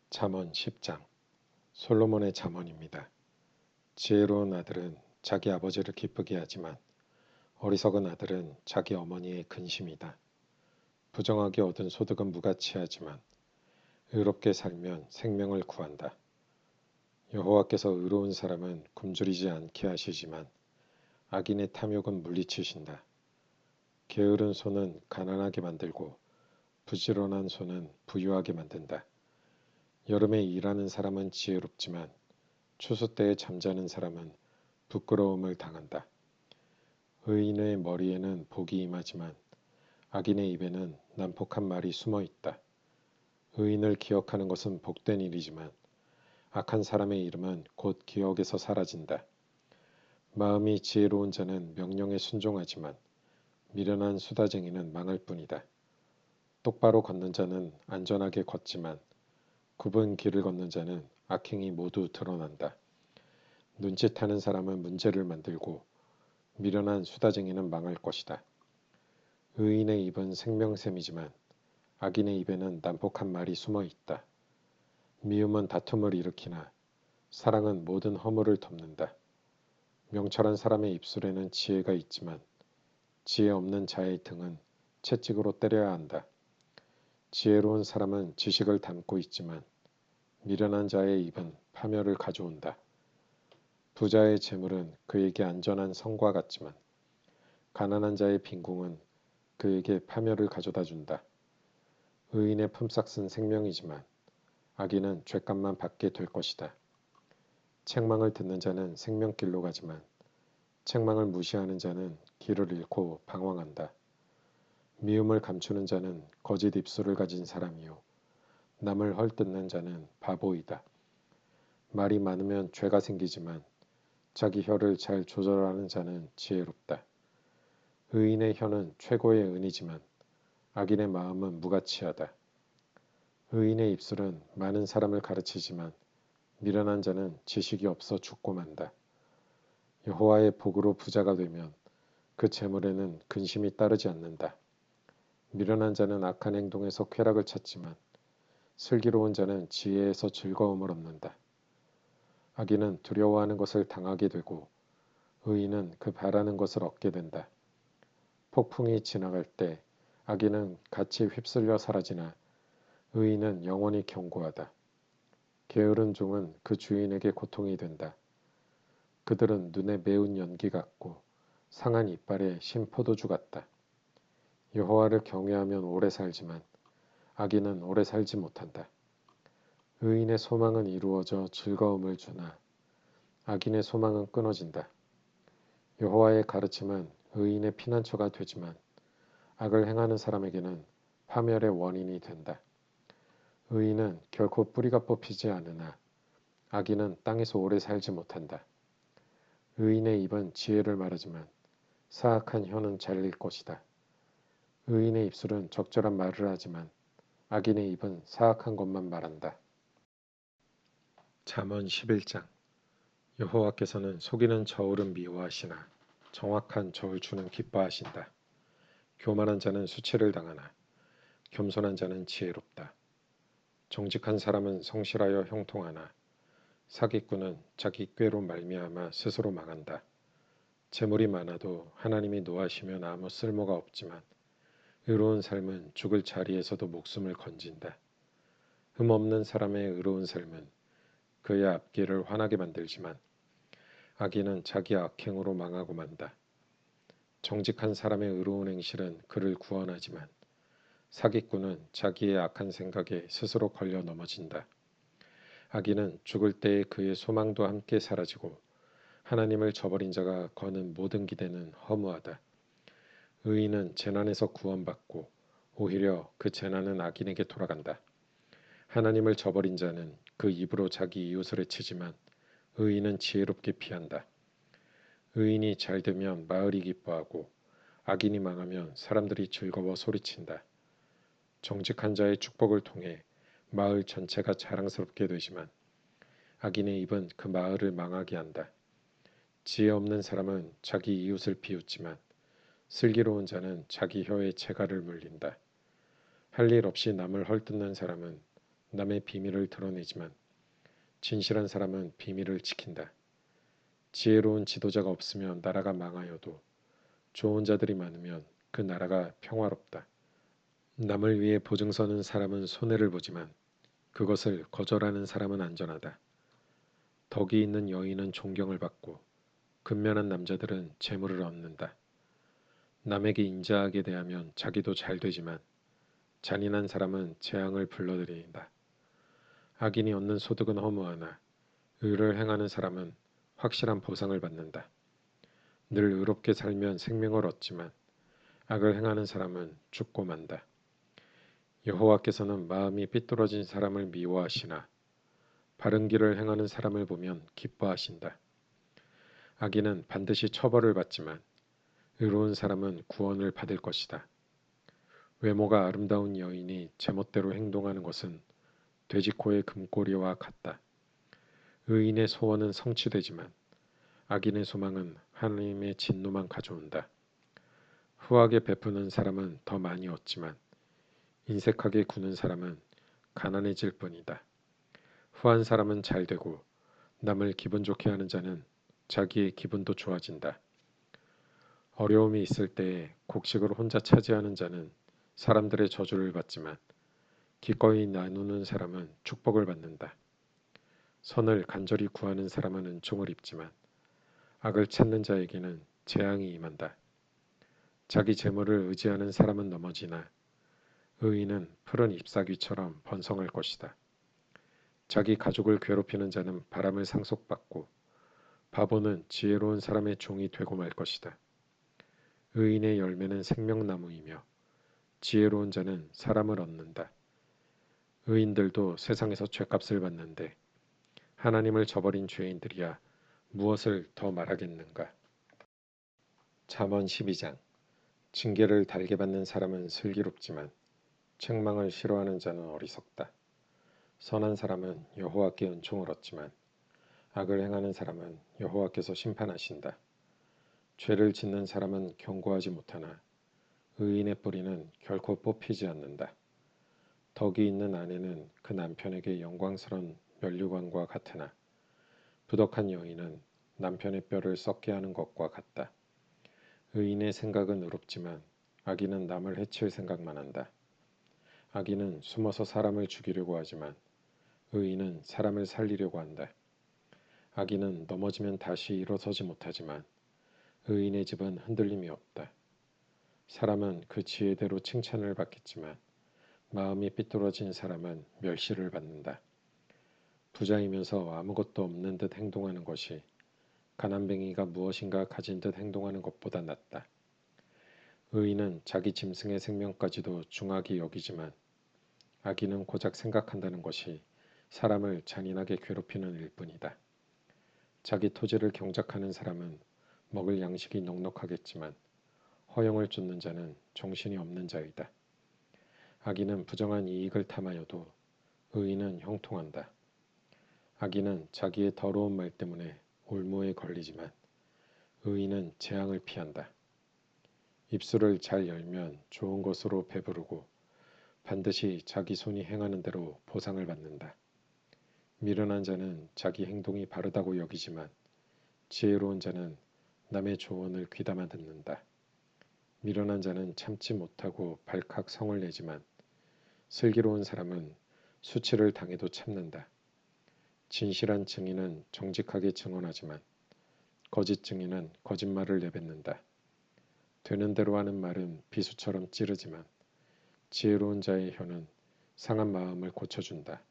잠언 10장 솔로몬의 잠언입니다. 지혜로운 아들은 자기 아버지를 기쁘게 하지만 어리석은 아들은 자기 어머니의 근심이다. 부정하게 얻은 소득은 무가치하지만 의롭게 살면 생명을 구한다. 여호와께서 의로운 사람은 굶주리지 않게 하시지만 악인의 탐욕은 물리치신다. 게으른 손은 가난하게 만들고 부지런한 손은 부유하게 만든다. 여름에 일하는 사람은 지혜롭지만 추수 때에 잠자는 사람은 부끄러움을 당한다. 의인의 머리에는 복이 임하지만 악인의 입에는 난폭한 말이 숨어 있다. 의인을 기억하는 것은 복된 일이지만 악한 사람의 이름은 곧 기억에서 사라진다. 마음이 지혜로운 자는 명령에 순종하지만 미련한 수다쟁이는 망할 뿐이다. 똑바로 걷는 자는 안전하게 걷지만 굽은 길을 걷는 자는 악행이 모두 드러난다. 눈짓하는 사람은 문제를 만들고 미련한 수다쟁이는 망할 것이다. 의인의 입은 생명샘이지만 악인의 입에는 난폭한 말이 숨어 있다. 미움은 다툼을 일으키나 사랑은 모든 허물을 덮는다. 명철한 사람의 입술에는 지혜가 있지만 지혜 없는 자의 등은 채찍으로 때려야 한다. 지혜로운 사람은 지식을 담고 있지만 미련한 자의 입은 파멸을 가져온다. 부자의 재물은 그에게 안전한 성과 같지만 가난한 자의 빈궁은 그에게 파멸을 가져다 준다. 의인의 품삯은 생명이지만 악인은 죗값만 받게 될 것이다. 책망을 듣는 자는 생명길로 가지만 책망을 무시하는 자는 길을 잃고 방황한다. 미움을 감추는 자는 거짓 입술을 가진 사람이요 남을 헐뜯는 자는 바보이다. 말이 많으면 죄가 생기지만 자기 혀를 잘 조절하는 자는 지혜롭다. 의인의 혀는 최고의 은이지만 악인의 마음은 무가치하다. 의인의 입술은 많은 사람을 가르치지만 미련한 자는 지식이 없어 죽고 만다. 여호와의 복으로 부자가 되면 그 재물에는 근심이 따르지 않는다. 미련한 자는 악한 행동에서 쾌락을 찾지만 슬기로운 자는 지혜에서 즐거움을 얻는다. 악인은 두려워하는 것을 당하게 되고 의인은 그 바라는 것을 얻게 된다. 폭풍이 지나갈 때 악인은 같이 휩쓸려 사라지나 의인은 영원히 견고하다. 게으른 종은 그 주인에게 고통이 된다. 그들은 눈에 매운 연기 같고 상한 이빨에 신 포도주 같다. 여호와를 경외하면 오래 살지만 악인은 오래 살지 못한다. 의인의 소망은 이루어져 즐거움을 주나 악인의 소망은 끊어진다. 여호와의 가르침은 의인의 피난처가 되지만 악을 행하는 사람에게는 파멸의 원인이 된다. 의인은 결코 뿌리가 뽑히지 않으나 악인은 땅에서 오래 살지 못한다. 의인의 입은 지혜를 말하지만 사악한 혀는 잘릴 것이다. 의인의 입술은 적절한 말을 하지만 악인의 입은 사악한 것만 말한다. 잠언 11장 여호와께서는 속이는 저울은 미워하시나 정확한 저울추는 기뻐하신다. 교만한 자는 수치를 당하나 겸손한 자는 지혜롭다. 정직한 사람은 성실하여 형통하나 사기꾼은 자기 꾀로 말미암아 스스로 망한다. 재물이 많아도 하나님이 노하시면 아무 쓸모가 없지만 의로운 삶은 죽을 자리에서도 목숨을 건진다. 흠없는 사람의 의로운 삶은 그의 앞길을 환하게 만들지만 악인은 자기 악행으로 망하고 만다. 정직한 사람의 의로운 행실은 그를 구원하지만 사기꾼은 자기의 악한 생각에 스스로 걸려 넘어진다. 악인은 죽을 때에 그의 소망도 함께 사라지고 하나님을 저버린 자가 거는 모든 기대는 허무하다. 의인은 재난에서 구원받고 오히려 그 재난은 악인에게 돌아간다. 하나님을 저버린 자는 그 입으로 자기 이웃을 해치지만 의인은 지혜롭게 피한다. 의인이 잘 되면 마을이 기뻐하고 악인이 망하면 사람들이 즐거워 소리친다. 정직한 자의 축복을 통해 마을 전체가 자랑스럽게 되지만 악인의 입은 그 마을을 망하게 한다. 지혜 없는 사람은 자기 이웃을 비웃지만 슬기로운 자는 자기 혀에 재갈을 물린다. 할 일 없이 남을 헐뜯는 사람은 남의 비밀을 드러내지만 진실한 사람은 비밀을 지킨다. 지혜로운 지도자가 없으면 나라가 망하여도 좋은 자들이 많으면 그 나라가 평화롭다. 남을 위해 보증 서는 사람은 손해를 보지만 그것을 거절하는 사람은 안전하다. 덕이 있는 여인은 존경을 받고 근면한 남자들은 재물을 얻는다. 남에게 인자하게 대하면 자기도 잘 되지만 잔인한 사람은 재앙을 불러들인다. 악인이 얻는 소득은 허무하나 의를 행하는 사람은 확실한 보상을 받는다. 늘 의롭게 살면 생명을 얻지만 악을 행하는 사람은 죽고 만다. 여호와께서는 마음이 삐뚤어진 사람을 미워하시나 바른 길을 행하는 사람을 보면 기뻐하신다. 악인은 반드시 처벌을 받지만 의로운 사람은 구원을 받을 것이다. 외모가 아름다운 여인이 제멋대로 행동하는 것은 돼지코의 금꼬리와 같다. 의인의 소원은 성취되지만 악인의 소망은 하나님의 진노만 가져온다. 후하게 베푸는 사람은 더 많이 얻지만 인색하게 구는 사람은 가난해질 뿐이다. 후한 사람은 잘 되고 남을 기분 좋게 하는 자는 자기의 기분도 좋아진다. 어려움이 있을 때에 곡식을 혼자 차지하는 자는 사람들의 저주를 받지만 기꺼이 나누는 사람은 축복을 받는다. 선을 간절히 구하는 사람은 은총을 입지만 악을 찾는 자에게는 재앙이 임한다. 자기 재물을 의지하는 사람은 넘어지나 의인은 푸른 잎사귀처럼 번성할 것이다. 자기 가족을 괴롭히는 자는 바람을 상속받고 바보는 지혜로운 사람의 종이 되고 말 것이다. 의인의 열매는 생명나무이며 지혜로운 자는 사람을 얻는다. 의인들도 세상에서 죗값을 받는데 하나님을 저버린 죄인들이야 무엇을 더 말하겠는가. 잠언 12장. 징계를 달게 받는 사람은 슬기롭지만 책망을 싫어하는 자는 어리석다. 선한 사람은 여호와께 은총을 얻지만 악을 행하는 사람은 여호와께서 심판하신다. 죄를 짓는 사람은 경고하지 못하나 의인의 뿌리는 결코 뽑히지 않는다. 덕이 있는 아내는 그 남편에게 영광스러운 면류관과 같으나 부덕한 여인은 남편의 뼈를 썩게 하는 것과 같다. 의인의 생각은 의롭지만 악인은 남을 해칠 생각만 한다. 악인은 숨어서 사람을 죽이려고 하지만 의인은 사람을 살리려고 한다. 악인은 넘어지면 다시 일어서지 못하지만 의인의 집은 흔들림이 없다. 사람은 그 지혜대로 칭찬을 받겠지만 마음이 삐뚤어진 사람은 멸시를 받는다. 부자이면서 아무것도 없는 듯 행동하는 것이 가난뱅이가 무엇인가 가진 듯 행동하는 것보다 낫다. 의인은 자기 짐승의 생명까지도 중하게 여기지만 악인은 고작 생각한다는 것이 사람을 잔인하게 괴롭히는 일뿐이다. 자기 토지를 경작하는 사람은 먹을 양식이 넉넉하겠지만 허영을 쫓는 자는 정신이 없는 자이다. 악인은 부정한 이익을 탐하여도 의인은 형통한다. 악인은 자기의 더러운 말 때문에 올무에 걸리지만 의인은 재앙을 피한다. 입술을 잘 열면 좋은 것으로 배부르고 반드시 자기 손이 행하는 대로 보상을 받는다. 미련한 자는 자기 행동이 바르다고 여기지만 지혜로운 자는 남의 조언을 귀담아 듣는다. 미련한 자는 참지 못하고 발칵 성을 내지만 슬기로운 사람은 수치를 당해도 참는다. 진실한 증인은 정직하게 증언하지만 거짓 증인은 거짓말을 내뱉는다. 되는 대로 하는 말은 비수처럼 찌르지만 지혜로운 자의 혀는 상한 마음을 고쳐준다.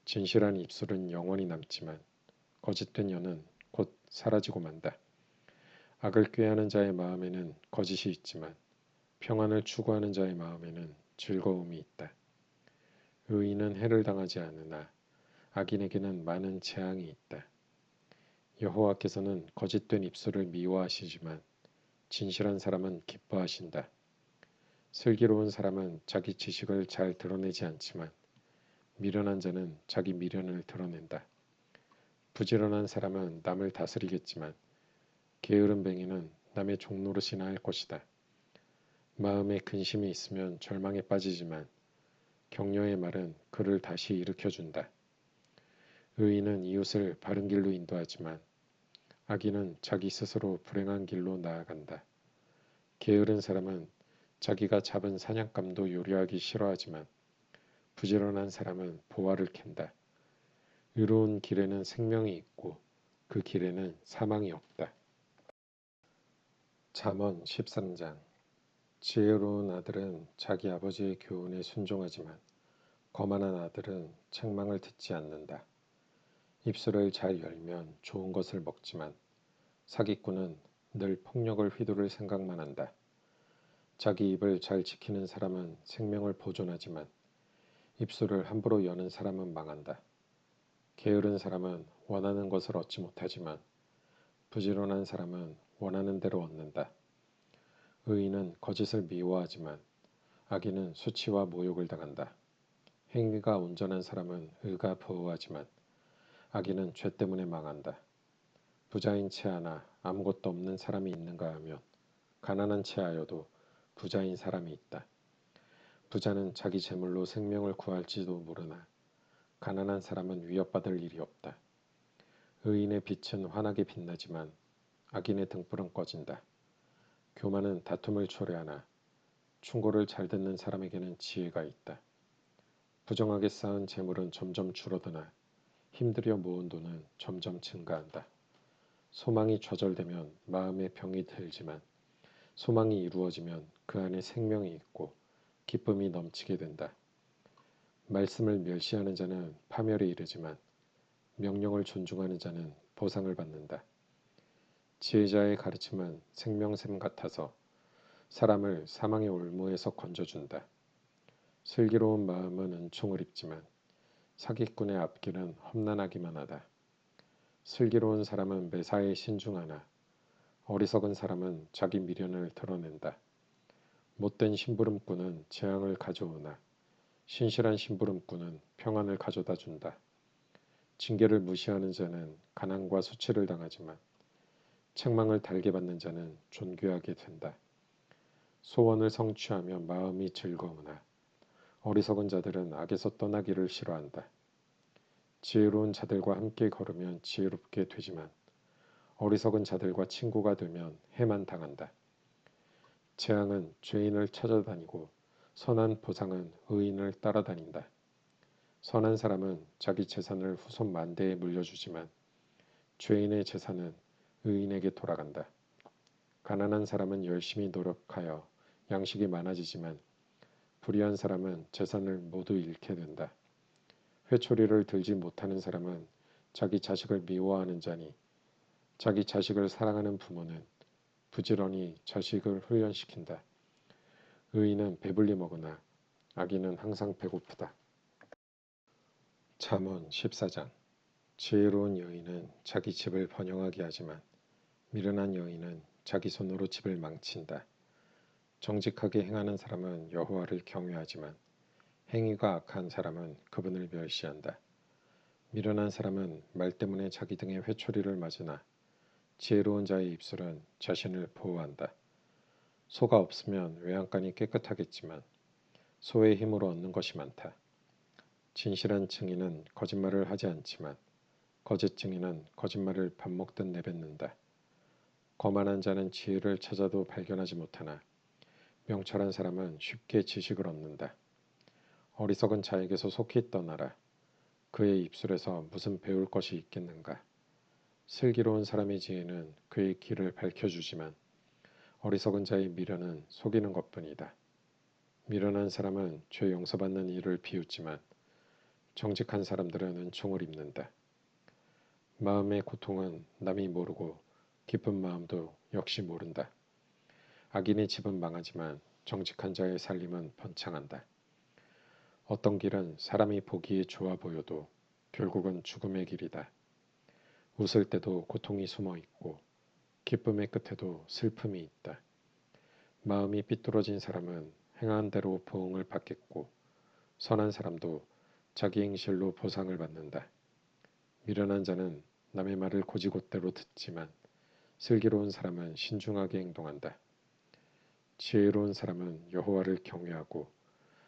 진실한 입술은 영원히 남지만 거짓된 혀는 곧 사라지고 만다. 악을 꾀하는 자의 마음에는 거짓이 있지만 평안을 추구하는 자의 마음에는 즐거움이 있다. 의인은 해를 당하지 않으나 악인에게는 많은 재앙이 있다. 여호와께서는 거짓된 입술을 미워하시지만 진실한 사람은 기뻐하신다. 슬기로운 사람은 자기 지식을 잘 드러내지 않지만 미련한 자는 자기 미련을 드러낸다. 부지런한 사람은 남을 다스리겠지만 게으른 뱅이는 남의 종노릇이나 할 것이다. 마음에 근심이 있으면 절망에 빠지지만 격려의 말은 그를 다시 일으켜준다. 의인은 이웃을 바른 길로 인도하지만 악인은 자기 스스로 불행한 길로 나아간다. 게으른 사람은 자기가 잡은 사냥감도 요리하기 싫어하지만 부지런한 사람은 보화를 캔다. 의로운 길에는 생명이 있고 그 길에는 사망이 없다. 잠언 13장. 지혜로운 아들은 자기 아버지의 교훈에 순종하지만 거만한 아들은 책망을 듣지 않는다. 입술을 잘 열면 좋은 것을 먹지만 사기꾼은 늘 폭력을 휘두를 생각만 한다. 자기 입을 잘 지키는 사람은 생명을 보존하지만 입술을 함부로 여는 사람은 망한다. 게으른 사람은 원하는 것을 얻지 못하지만 부지런한 사람은 원하는 대로 얻는다. 의인은 거짓을 미워하지만 악인은 수치와 모욕을 당한다. 행위가 온전한 사람은 의가 보호하지만 악인은 죄 때문에 망한다. 부자인 채하나 아무것도 없는 사람이 있는가 하면 가난한 채하여도 부자인 사람이 있다. 부자는 자기 재물로 생명을 구할지도 모르나 가난한 사람은 위협받을 일이 없다. 의인의 빛은 환하게 빛나지만 악인의 등불은 꺼진다. 교만은 다툼을 초래하나 충고를 잘 듣는 사람에게는 지혜가 있다. 부정하게 쌓은 재물은 점점 줄어드나 힘들여 모은 돈은 점점 증가한다. 소망이 좌절되면 마음에 병이 들지만 소망이 이루어지면 그 안에 생명이 있고 기쁨이 넘치게 된다. 말씀을 멸시하는 자는 파멸에 이르지만 명령을 존중하는 자는 보상을 받는다. 지혜자의 가르침은 생명샘 같아서 사람을 사망의 올무에서 건져준다. 슬기로운 마음은 은총을 입지만 사기꾼의 앞길은 험난하기만 하다. 슬기로운 사람은 매사에 신중하나 어리석은 사람은 자기 미련을 드러낸다. 못된 심부름꾼은 재앙을 가져오나 신실한 심부름꾼은 평안을 가져다 준다. 징계를 무시하는 자는 가난과 수치를 당하지만 책망을 달게 받는 자는 존귀하게 된다. 소원을 성취하며 마음이 즐거우나 어리석은 자들은 악에서 떠나기를 싫어한다. 지혜로운 자들과 함께 걸으면 지혜롭게 되지만 어리석은 자들과 친구가 되면 해만 당한다. 재앙은 죄인을 찾아다니고 선한 보상은 의인을 따라다닌다. 선한 사람은 자기 재산을 후손 만대에 물려주지만 죄인의 재산은 의인에게 돌아간다. 가난한 사람은 열심히 노력하여 양식이 많아지지만 불의한 사람은 재산을 모두 잃게 된다. 회초리를 들지 못하는 사람은 자기 자식을 미워하는 자니 자기 자식을 사랑하는 부모는 부지런히 자식을 훈련시킨다. 의인은 배불리 먹으나 악인은 항상 배고프다. 잠언 14장. 지혜로운 여인은 자기 집을 번영하게 하지만 미련한 여인은 자기 손으로 집을 망친다. 정직하게 행하는 사람은 여호와를 경외하지만 행위가 악한 사람은 그분을 멸시한다. 미련한 사람은 말 때문에 자기 등에 회초리를 맞으나 지혜로운 자의 입술은 자신을 보호한다. 소가 없으면 외양간이 깨끗하겠지만 소의 힘으로 얻는 것이 많다. 진실한 증인은 거짓말을 하지 않지만 거짓 증인은 거짓말을 밥 먹듯 내뱉는다. 거만한 자는 지혜를 찾아도 발견하지 못하나 명철한 사람은 쉽게 지식을 얻는다. 어리석은 자에게서 속히 떠나라. 그의 입술에서 무슨 배울 것이 있겠는가. 슬기로운 사람의 지혜는 그의 길을 밝혀주지만 어리석은 자의 미련은 속이는 것뿐이다. 미련한 사람은 죄 용서받는 일을 비웃지만 정직한 사람들은 은총을 입는다. 마음의 고통은 남이 모르고 기쁜 마음도 역시 모른다. 악인의 집은 망하지만 정직한 자의 살림은 번창한다. 어떤 길은 사람이 보기에 좋아 보여도 결국은 죽음의 길이다. 웃을 때도 고통이 숨어 있고 기쁨의 끝에도 슬픔이 있다. 마음이 삐뚤어진 사람은 행한 대로 보응을 받겠고 선한 사람도 자기 행실로 보상을 받는다. 미련한 자는 남의 말을 곧이곧대로 듣지만 슬기로운 사람은 신중하게 행동한다. 지혜로운 사람은 여호와를 경외하고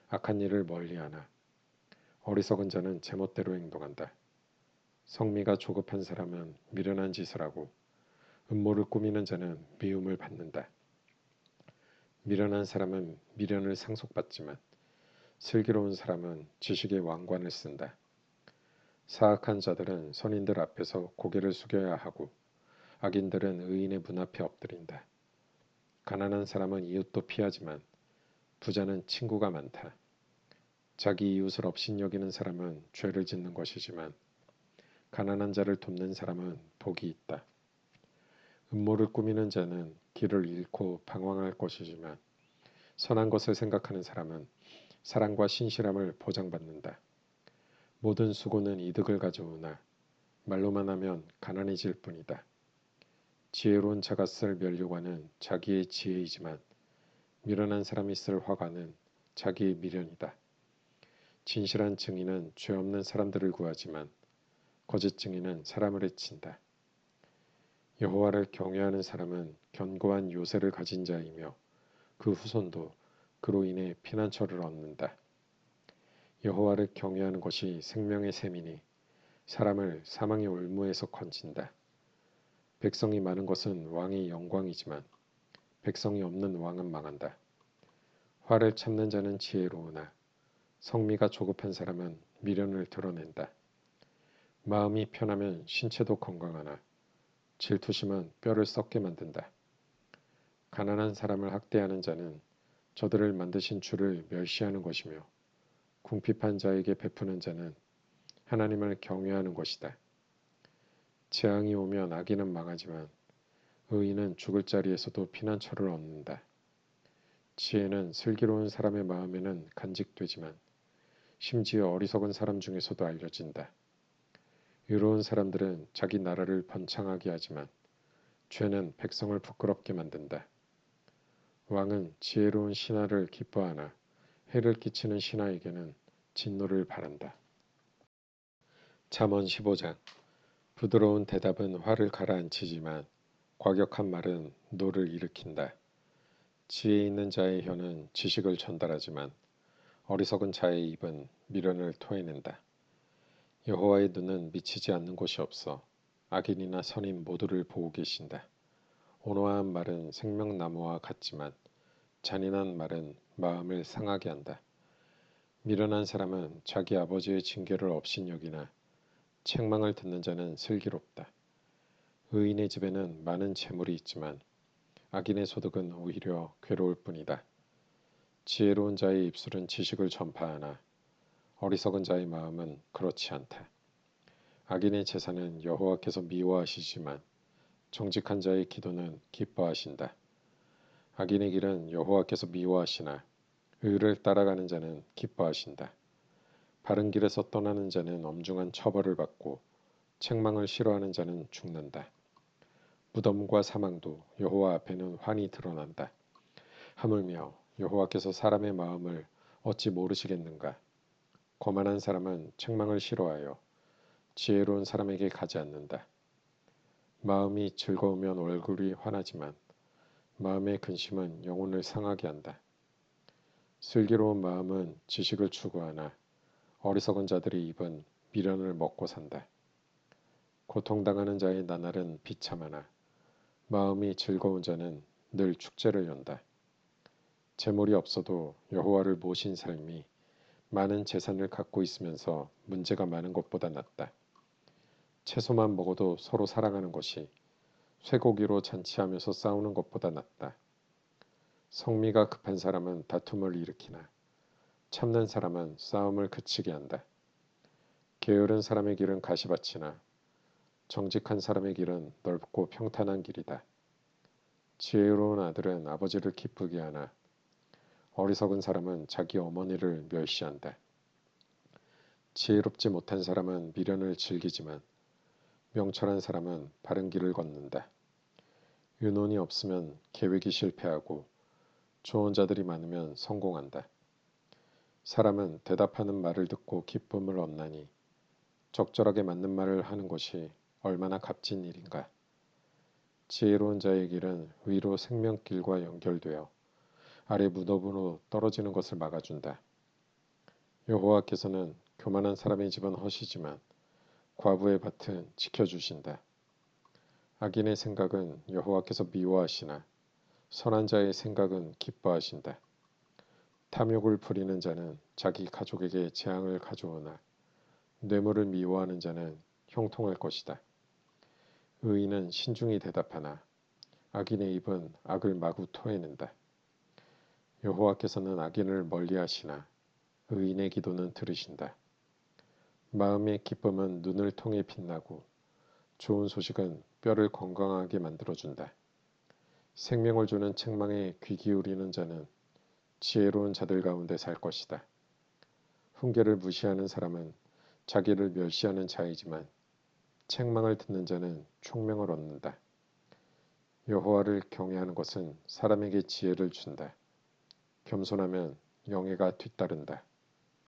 악한 일을 멀리하나 어리석은 자는 제멋대로 행동한다. 성미가 조급한 사람은 미련한 짓을 하고 음모를 꾸미는 자는 미움을 받는다. 미련한 사람은 미련을 상속받지만 슬기로운 사람은 지식의 왕관을 쓴다. 사악한 자들은 선인들 앞에서 고개를 숙여야 하고 악인들은 의인의 문 앞에 엎드린다. 가난한 사람은 이웃도 피하지만 부자는 친구가 많다. 자기 이웃을 업신여기는 사람은 죄를 짓는 것이지만 가난한 자를 돕는 사람은 복이 있다. 음모를 꾸미는 자는 길을 잃고 방황할 것이지만 선한 것을 생각하는 사람은 사랑과 신실함을 보장받는다. 모든 수고는 이득을 가져오나 말로만 하면 가난해질 뿐이다. 지혜로운 자가 쓸 면류관은 자기의 지혜이지만 미련한 사람이 쓸 화관은 자기의 미련이다. 진실한 증인은 죄 없는 사람들을 구하지만 거짓 증인은 사람을 해친다. 여호와를 경외하는 사람은 견고한 요새를 가진 자이며 그 후손도 그로 인해 피난처를 얻는다. 여호와를 경외하는 것이 생명의 샘이니 사람을 사망의 올무에서 건진다. 백성이 많은 것은 왕의 영광이지만 백성이 없는 왕은 망한다. 화를 참는 자는 지혜로우나 성미가 조급한 사람은 미련을 드러낸다. 마음이 편하면 신체도 건강하나 질투심은 뼈를 썩게 만든다. 가난한 사람을 학대하는 자는 저들을 만드신 주를 멸시하는 것이며 궁핍한 자에게 베푸는 자는 하나님을 경외하는 것이다. 재앙이 오면 악인은 망하지만 의인은 죽을 자리에서도 피난처를 얻는다. 지혜는 슬기로운 사람의 마음에는 간직되지만 심지어 어리석은 사람 중에서도 알려진다. 의로운 사람들은 자기 나라를 번창하게 하지만 죄는 백성을 부끄럽게 만든다. 왕은 지혜로운 신하를 기뻐하나 해를 끼치는 신하에게는 진노를 바란다. 잠언 15장. 부드러운 대답은 화를 가라앉히지만 과격한 말은 노를 일으킨다. 지혜 있는 자의 혀는 지식을 전달하지만 어리석은 자의 입은 미련을 토해낸다. 여호와의 눈은 미치지 않는 곳이 없어 악인이나 선인 모두를 보고 계신다. 온화한 말은 생명나무와 같지만 잔인한 말은 마음을 상하게 한다. 미련한 사람은 자기 아버지의 징계를 업신여기나 책망을 듣는 자는 슬기롭다. 의인의 집에는 많은 재물이 있지만 악인의 소득은 오히려 괴로울 뿐이다. 지혜로운 자의 입술은 지식을 전파하나 어리석은 자의 마음은 그렇지 않다. 악인의 제사는 여호와께서 미워하시지만 정직한 자의 기도는 기뻐하신다. 악인의 길은 여호와께서 미워하시나 의를 따라가는 자는 기뻐하신다. 바른 길에서 떠나는 자는 엄중한 처벌을 받고 책망을 싫어하는 자는 죽는다. 무덤과 사망도 여호와 앞에는 환히 드러난다. 하물며 여호와께서 사람의 마음을 어찌 모르시겠는가? 거만한 사람은 책망을 싫어하여 지혜로운 사람에게 가지 않는다. 마음이 즐거우면 얼굴이 환하지만 마음의 근심은 영혼을 상하게 한다. 슬기로운 마음은 지식을 추구하나 어리석은 자들의 입은 미련을 먹고 산다. 고통당하는 자의 나날은 비참하나 마음이 즐거운 자는 늘 축제를 연다. 재물이 없어도 여호와를 모신 삶이 많은 재산을 갖고 있으면서 문제가 많은 것보다 낫다. 채소만 먹어도 서로 사랑하는 것이 쇠고기로 잔치하면서 싸우는 것보다 낫다. 성미가 급한 사람은 다툼을 일으키나 참는 사람은 싸움을 그치게 한다. 게으른 사람의 길은 가시밭이나 정직한 사람의 길은 넓고 평탄한 길이다. 지혜로운 아들은 아버지를 기쁘게 하나 어리석은 사람은 자기 어머니를 멸시한다. 지혜롭지 못한 사람은 미련을 즐기지만 명철한 사람은 바른 길을 걷는다. 윤혼이 없으면 계획이 실패하고 좋은 자들이 많으면 성공한다. 사람은 대답하는 말을 듣고 기쁨을 얻나니 적절하게 맞는 말을 하는 것이 얼마나 값진 일인가. 지혜로운 자의 길은 위로 생명길과 연결되어 아래 무덤으로 떨어지는 것을 막아준다. 여호와께서는 교만한 사람의 집은 헛이지만 과부의 밭은 지켜주신다. 악인의 생각은 여호와께서 미워하시나 선한 자의 생각은 기뻐하신다. 탐욕을 부리는 자는 자기 가족에게 재앙을 가져오나 뇌물을 미워하는 자는 형통할 것이다. 의인은 신중히 대답하나 악인의 입은 악을 마구 토해낸다. 여호와께서는 악인을 멀리하시나 의인의 기도는 들으신다. 마음의 기쁨은 눈을 통해 빛나고 좋은 소식은 뼈를 건강하게 만들어준다. 생명을 주는 책망에 귀 기울이는 자는 지혜로운 자들 가운데 살 것이다. 훈계를 무시하는 사람은 자기를 멸시하는 자이지만 책망을 듣는 자는 총명을 얻는다. 여호와를 경외하는 것은 사람에게 지혜를 준다. 겸손하면 영예가 뒤따른다.